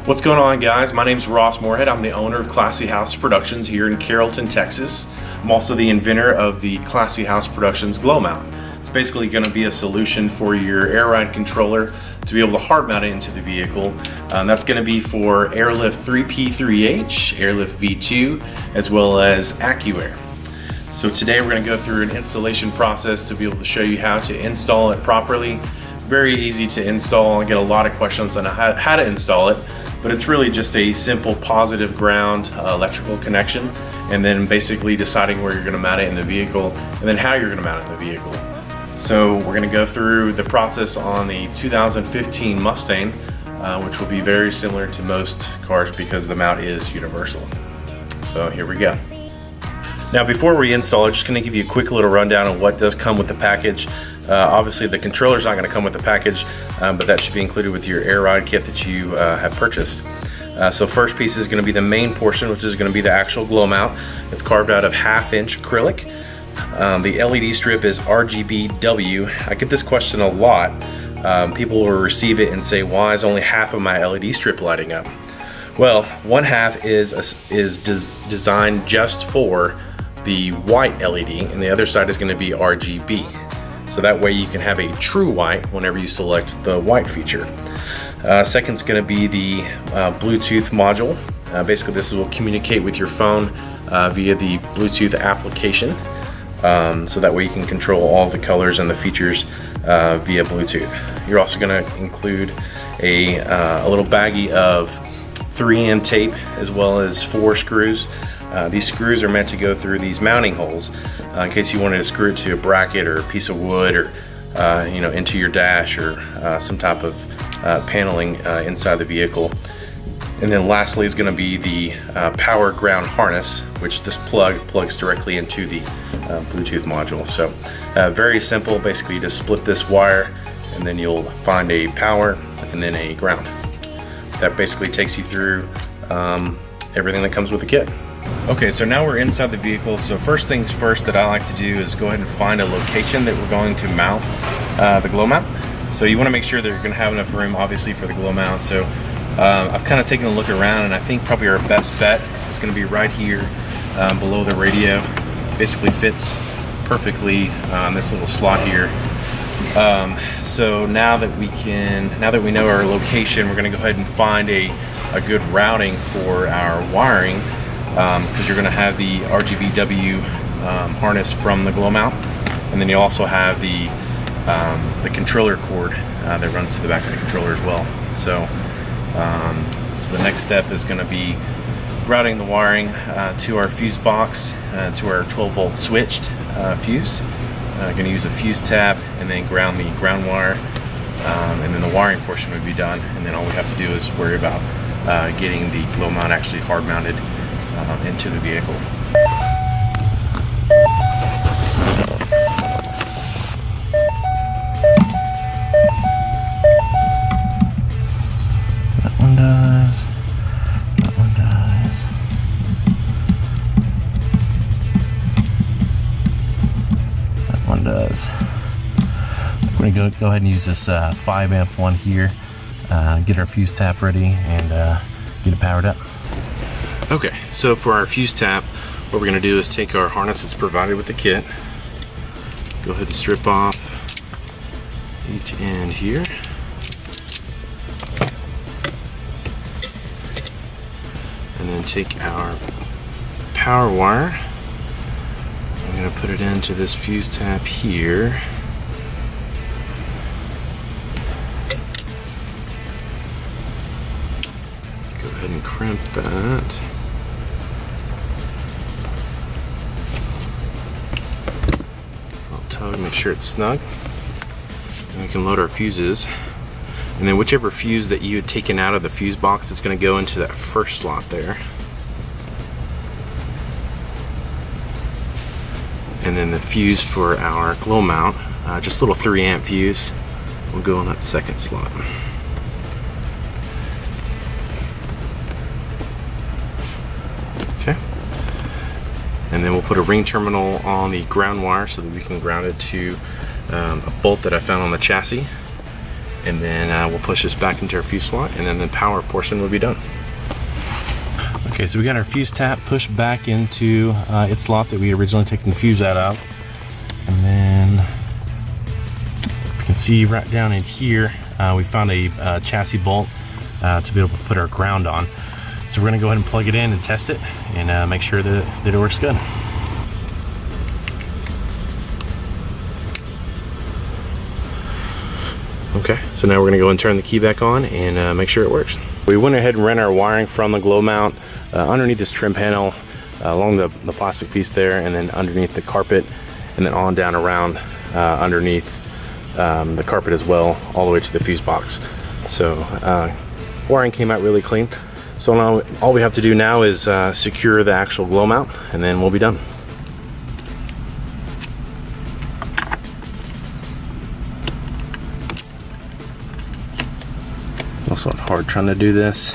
What's going on, guys? My name's Ross Moorhead. I'm the owner of Classy House Productions here in Carrollton, Texas. I'm also the inventor of the Classy House Productions GlowMount. It's basically going to be a solution for your air ride controller to be able to hard mount it into the vehicle. That's going to be for Airlift 3P3H, Airlift V2, as well as AccuAir. So today we're going to go through an installation process to be able to show you how to install it properly. Very easy to install. I get a lot of questions on how to install it, but it's really just a simple positive ground electrical connection, and then basically deciding where you're going to mount it in the vehicle and then how you're going to mount it in the vehicle. So we're going to go through the process on the 2015 Mustang, which will be very similar to most cars because the mount is universal. So here we go. Now before we install it, just going to give you a quick little rundown on what does come with the package. Obviously the controller's not going to come with the package, but that should be included with your air ride kit that you have purchased. So first piece is going to be the main portion, which is going to be the actual glow mount. It's carved out of 1/2-inch acrylic. The LED strip is RGBW. I get this question a lot. People will receive it and say, why is only half of my LED strip lighting up? Well, 1/2 is designed just for the white LED, and the other side is going to be RGB. So that way you can have a true white whenever you select the white feature. Second is going to be the Bluetooth module. Basically this will communicate with your phone via the Bluetooth application. So that way you can control all the colors and the features via Bluetooth. You're also going to include a little baggie of 3M tape as well as 4 screws. These screws are meant to go through these mounting holes in case you wanted to screw it to a bracket or a piece of wood, or into your dash, or some type of paneling inside the vehicle. And then lastly is going to be the power ground harness, which this plugs directly into the Bluetooth module. So very simple. Basically you just split this wire and then you'll find a power and then a ground. That basically takes you through everything that comes with the kit. Okay, so now we're inside the vehicle. So first things first that I like to do is go ahead and find a location that we're going to mount the glow mount. So you want to make sure that you're going to have enough room, obviously, for the glow mount. So I've kind of taken a look around, and I think probably our best bet is going to be right here below the radio. Basically fits perfectly on this little slot here. So now that we know our location, we're going to go ahead and find a good routing for our wiring, because you're going to have the RGBW harness from the glow mount, and then you also have the controller cord that runs to the back of the controller as well. So the next step is going to be routing the wiring to our fuse box, to our 12-volt switched fuse. Going to use a fuse tab and then ground the ground wire, and then the wiring portion would be done, and then all we have to do is worry about getting the glow mount actually hard mounted into the vehicle. That one does. That one does. That one does. We're going to go ahead and use this 5-amp one here, get our fuse tap ready, and get it powered up. Okay, so for our fuse tap, what we're going to do is take our harness that's provided with the kit, go ahead and strip off each end here, and then take our power wire. I'm going to put it into this fuse tap here. Go ahead and crimp that. Make sure it's snug, and we can load our fuses, and then whichever fuse that you had taken out of the fuse box is going to go into that first slot there, and then the fuse for our glow mount, just a little 3-amp fuse, will go in that second slot. Okay. And then we'll put a ring terminal on the ground wire so that we can ground it to a bolt that I found on the chassis. and then we'll push this back into our fuse slot, and then the power portion will be done. Okay, so we got our fuse tap pushed back into its slot that we had originally taken the fuse out of, and then you can see right down in here we found a chassis bolt to be able to put our ground on. So we're going to go ahead and plug it in and test it and make sure that it works good. Okay, so now we're going to go and turn the key back on and make sure it works. We went ahead and ran our wiring from the GlowMount underneath this trim panel, along the plastic piece there, and then underneath the carpet, and then on down around underneath the carpet as well, all the way to the fuse box. So wiring came out really clean. So now all we have to do now is secure the actual GlowMount, and then we'll be done. Also hard trying to do this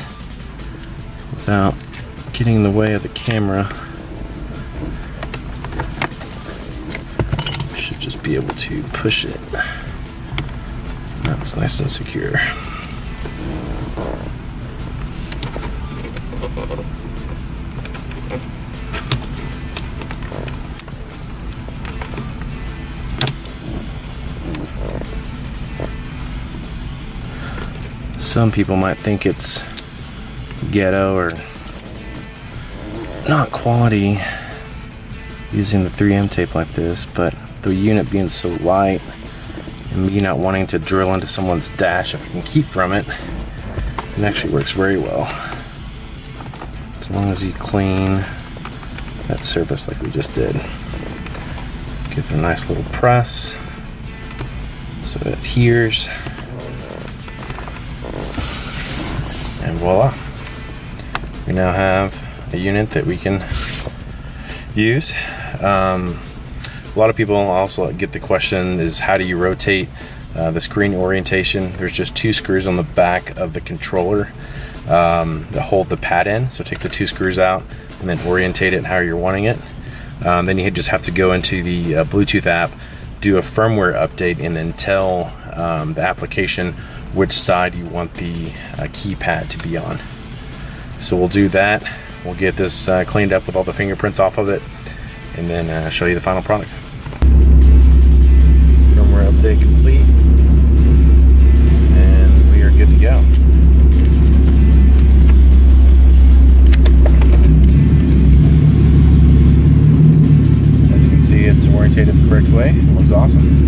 without getting in the way of the camera. Should just be able to push it. That's nice and secure. Some people might think it's ghetto or not quality using the 3M tape like this, but the unit being so light and me not wanting to drill into someone's dash if I can keep from it, it actually works very well. As long as you clean that surface like we just did. Give it a nice little press so it adheres. And voila, we now have a unit that we can use. A lot of people also get the question is, how do you rotate the screen orientation? There's just 2 screws on the back of the controller that hold the pad in. So take the 2 screws out and then orientate it how you're wanting it. Then you just have to go into the Bluetooth app, do a firmware update, and then tell the application which side you want the keypad to be on. So we'll do that. We'll get this cleaned up with all the fingerprints off of it, and then show you the final product. Firmware update complete, and we are good to go. As you can see, it's orientated the correct way. It looks awesome.